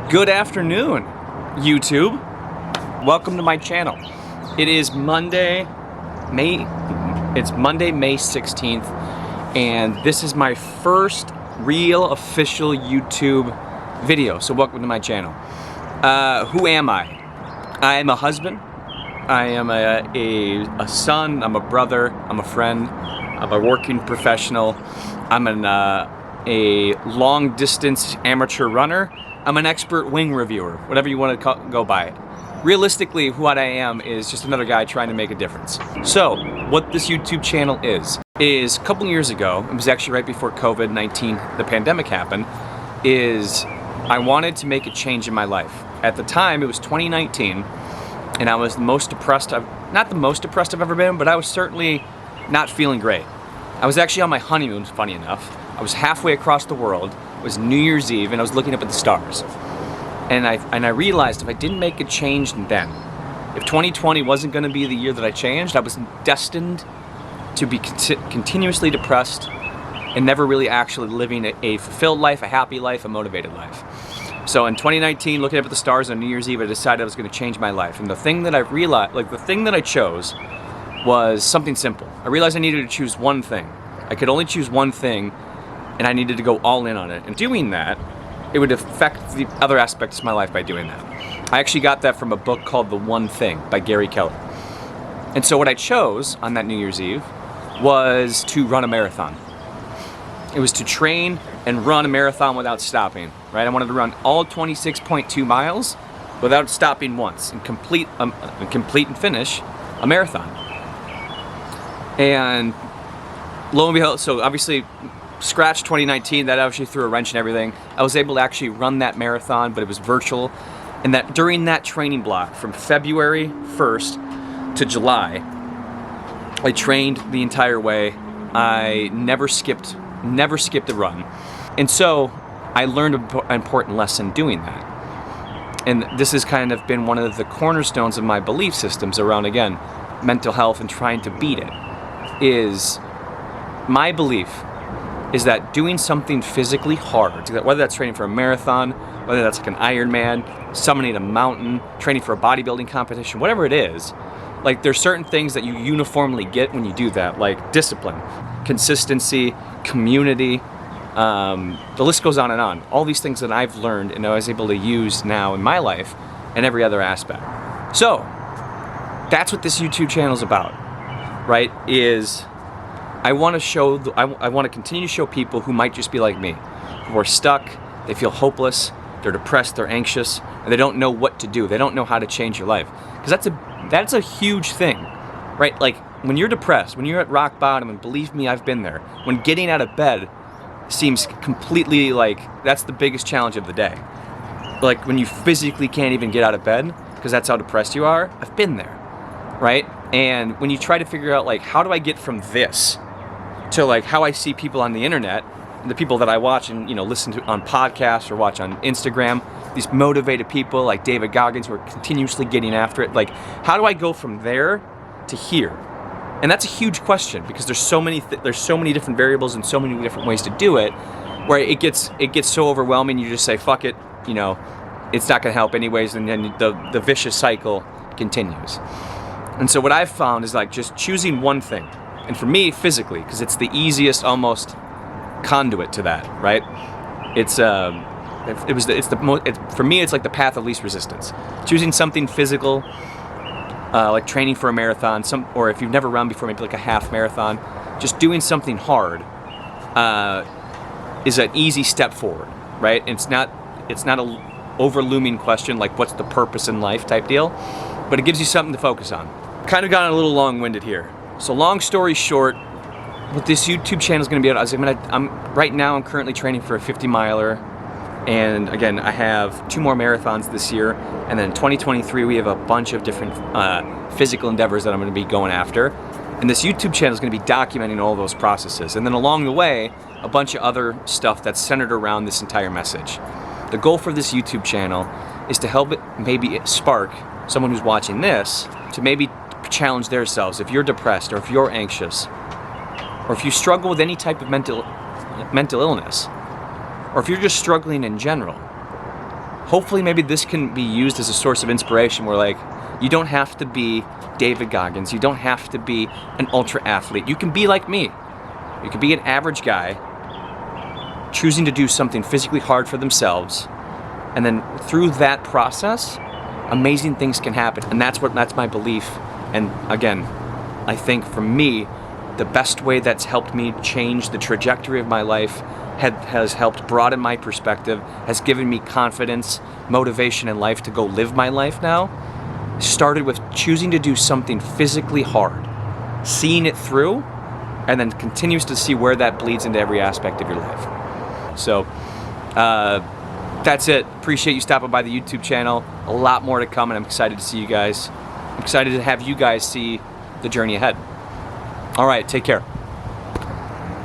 Good afternoon, YouTube. Welcome to my channel. It is Monday, May 16th, and this is my first real official YouTube video. So welcome to my channel. Who am I? I am a husband. I am a son. I'm a brother. I'm a friend. I'm a working professional. I'm a long distance amateur runner. I'm an expert wing reviewer, whatever you want to go by it. Realistically, what I am is just another guy trying to make a difference. So, what this YouTube channel is a couple years ago, it was actually right before COVID-19, the pandemic happened, is I wanted to make a change in my life. At the time, it was 2019, and I was the most depressed, not the most depressed I've ever been, but I was certainly not feeling great. I was actually on my honeymoon, funny enough. I was halfway across the world. It was New Year's Eve, and I was looking up at the stars. And I realized if I didn't make a change then, if 2020 wasn't going to be the year that I changed, I was destined to be continuously depressed and never really actually living a fulfilled life, a happy life, a motivated life. So in 2019, looking up at the stars on New Year's Eve, I decided I was going to change my life. And the thing that I realized, the thing that I chose was something simple. I realized I needed to choose one thing. I could only choose one thing, and I needed to go all in on it. And doing that, it would affect the other aspects of my life by doing that. I actually got that from a book called The One Thing by Gary Keller. And so what I chose on that New Year's Eve was to run a marathon. It was to train and run a marathon without stopping, right? I wanted to run all 26.2 miles without stopping once and complete and finish a marathon. And lo and behold, so obviously scratch 2019, that actually threw a wrench in everything. I was able to actually run that marathon, but it was virtual. And that during that training block from February 1st to July, I trained the entire way. I never skipped a run. And so I learned an important lesson doing that. And this has kind of been one of the cornerstones of my belief systems around, again, mental health and trying to beat it. Is my belief is that doing something physically hard, whether that's training for a marathon, whether that's like an Ironman, summiting a mountain, training for a bodybuilding competition, whatever it is, like there's certain things that you uniformly get when you do that, like discipline, consistency, community, the list goes on and on. All these things that I've learned and I was able to use now in my life and every other aspect. So that's what this YouTube channel is about, right? Is I want to continue to show people who might just be like me, who are stuck, they feel hopeless, they're depressed, they're anxious, and they don't know what to do. They don't know how to change your life. Because that's a huge thing, right? Like when you're depressed, when you're at rock bottom, and believe me, I've been there, when getting out of bed seems completely like that's the biggest challenge of the day. Like when you physically can't even get out of bed because that's how depressed you are, I've been there, right? And when you try to figure out like, how do I get from this to like how I see people on the internet, the people that I watch and listen to on podcasts or watch on Instagram, these motivated people like David Goggins who are continuously getting after it. Like, how do I go from there to here? And that's a huge question because there's so many different variables and so many different ways to do it, where it gets so overwhelming. You just say fuck it, it's not going to help anyways, and then the vicious cycle continues. And so what I've found is like just choosing one thing. And for me, physically, because it's the easiest almost conduit to that, right? For me, it's like the path of least resistance. Choosing something physical, like training for a marathon, or if you've never run before, maybe like a half marathon, just doing something hard is an easy step forward, right? And it's not a over-looming question like what's the purpose in life type deal, but it gives you something to focus on. Kind of gotten a little long-winded here. So long story short, what this YouTube channel is going to be about, right now I'm currently training for a 50-miler, and again I have 2 more marathons this year, and then in 2023 we have a bunch of different physical endeavors that I'm going to be going after, and this YouTube channel is going to be documenting all those processes, and then along the way a bunch of other stuff that's centered around this entire message. The goal for this YouTube channel is to help maybe spark someone who's watching this to maybe challenge themselves. If you're depressed or if you're anxious or if you struggle with any type of mental illness, or if you're just struggling in general, hopefully maybe this can be used as a source of inspiration where like, you don't have to be David Goggins. You don't have to be an ultra athlete. You can be like me. You can be an average guy choosing to do something physically hard for themselves. And then through that process, amazing things can happen. And that's my belief. And again, I think for me, the best way that's helped me change the trajectory of my life has helped broaden my perspective, has given me confidence, motivation in life to go live my life now, started with choosing to do something physically hard, seeing it through, and then continues to see where that bleeds into every aspect of your life. So that's it. Appreciate you stopping by the YouTube channel. A lot more to come, and I'm excited to see you guys. I'm excited to have you guys see the journey ahead. All right, take care.